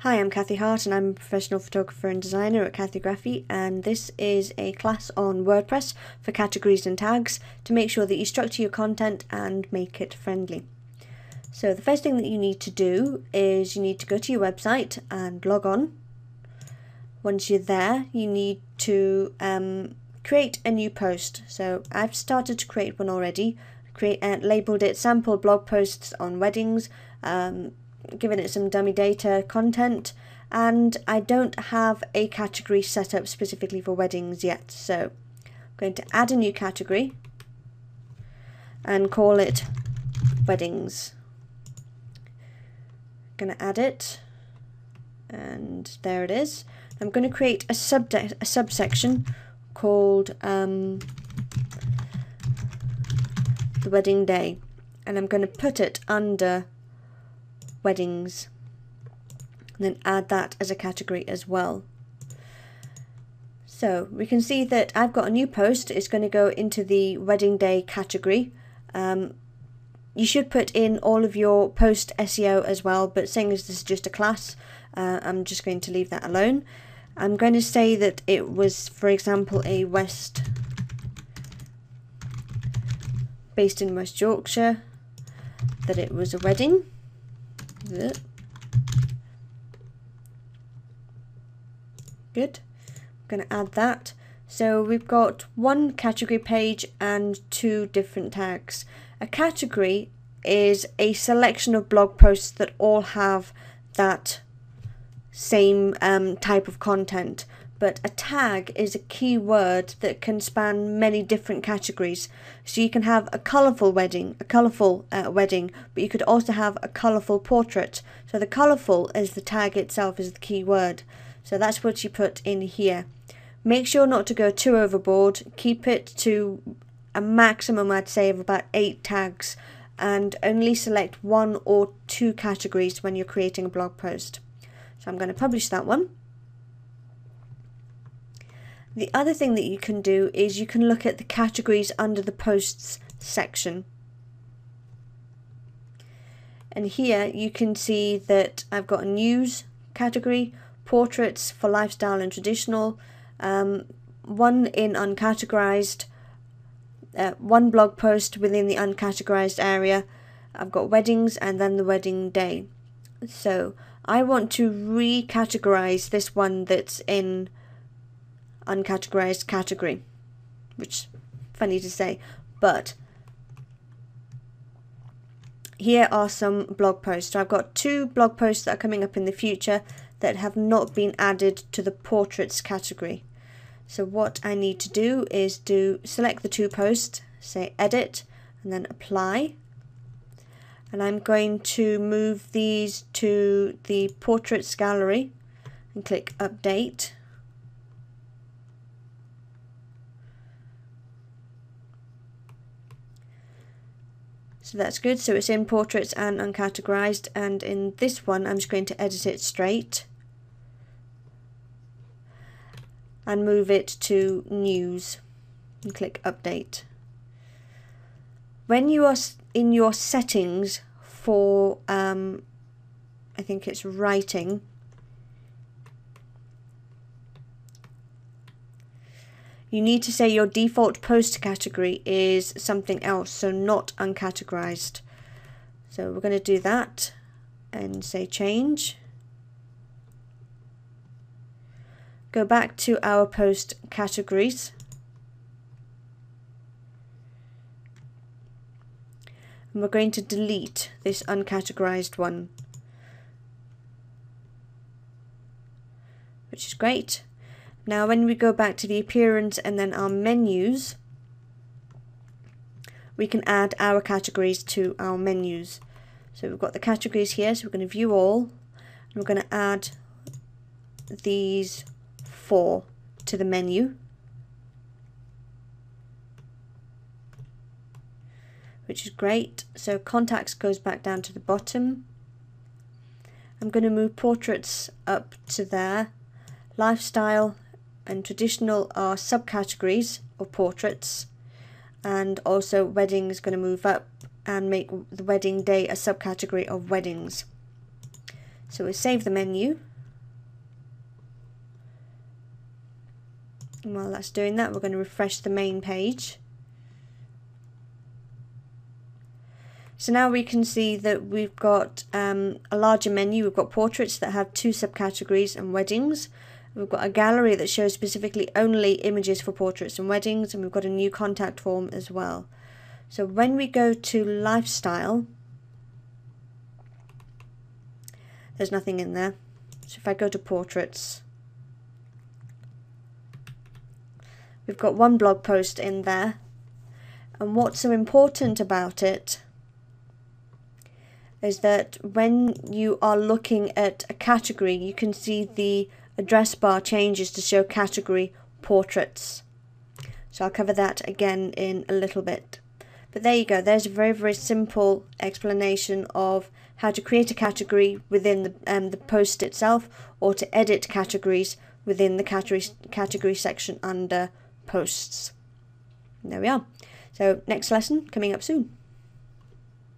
Hi, I'm Cathie Hart and I'm a professional photographer and designer at Cathie, and this is a class on WordPress for categories and tags to make sure that you structure your content and make it friendly. So the first thing that you need to do is you need to go to your website and log on. Once you're there, you need to create a new post. So I've started to create one already, labeled it sample blog posts on weddings, given it some dummy data content, and I don't have a category set up specifically for weddings yet, so I'm going to add a new category and call it weddings. I'm going to add it, and there it is. I'm going to create a subsection called the wedding day, and I'm going to put it under weddings, and then add that as a category as well. So we can see that I've got a new post. It's going to go into the wedding day category. You should put in all of your post SEO as well, but seeing as this is just a class, I'm just going to leave that alone. I'm going to say that it was, for example, based in West Yorkshire, that it was a wedding. Good. I'm going to add that. So we've got one category page and two different tags. A category is a selection of blog posts that all have that same type of content, but a tag is a keyword that can span many different categories. So you can have a colourful wedding, but you could also have a colourful portrait. So the colourful is the tag itself, is the keyword. So that's what you put in here. Make sure not to go too overboard. Keep it to a maximum, I'd say, of about 8 tags, and only select 1 or 2 categories when you're creating a blog post. So I'm going to publish that one. The other thing that you can do is you can look at the categories under the posts section. And here you can see that I've got a news category, portraits for lifestyle and traditional, one in uncategorized, one blog post within the uncategorized area. I've got weddings and then the wedding day. So I want to recategorize this one that's in uncategorized category, which is funny to say, but here are some blog posts. So I've got 2 blog posts that are coming up in the future that have not been added to the portraits category. So what I need to do is to select the 2 posts, say edit, and then apply, and I'm going to move these to the portraits gallery and click update. So that's good. So it's in portraits and uncategorized, and in this one I'm just going to edit it straight and move it to news and click update. When you are in your settings for I think it's writing, you need to say your default post category is something else, so not uncategorized. So we're going to do that and say change. Go back to our post categories. And we're going to delete this uncategorized one, which is great. Now when we go back to the appearance and then our menus, we can add our categories to our menus. So we've got the categories here, so we're going to view all, and we're going to add these 4 to the menu, which is great. So contacts goes back down to the bottom. I'm going to move portraits up to there. Lifestyle and traditional are subcategories of portraits, and also wedding is going to move up and make the wedding day a subcategory of weddings. So we'll save the menu. And while that's doing that, we're going to refresh the main page. So now we can see that we've got a larger menu. We've got portraits that have 2 subcategories and weddings. We've got a gallery that shows specifically only images for portraits and weddings, and we've got a new contact form as well. So when we go to lifestyle, there's nothing in there. So if I go to portraits, we've got 1 blog post in there. And what's so important about it is that when you are looking at a category, you can see the address bar changes to show category portraits. So I'll cover that again in a little bit. But there you go, there's a very, very simple explanation of how to create a category within the post itself, or to edit categories within the category section under posts. There we are. So next lesson coming up soon.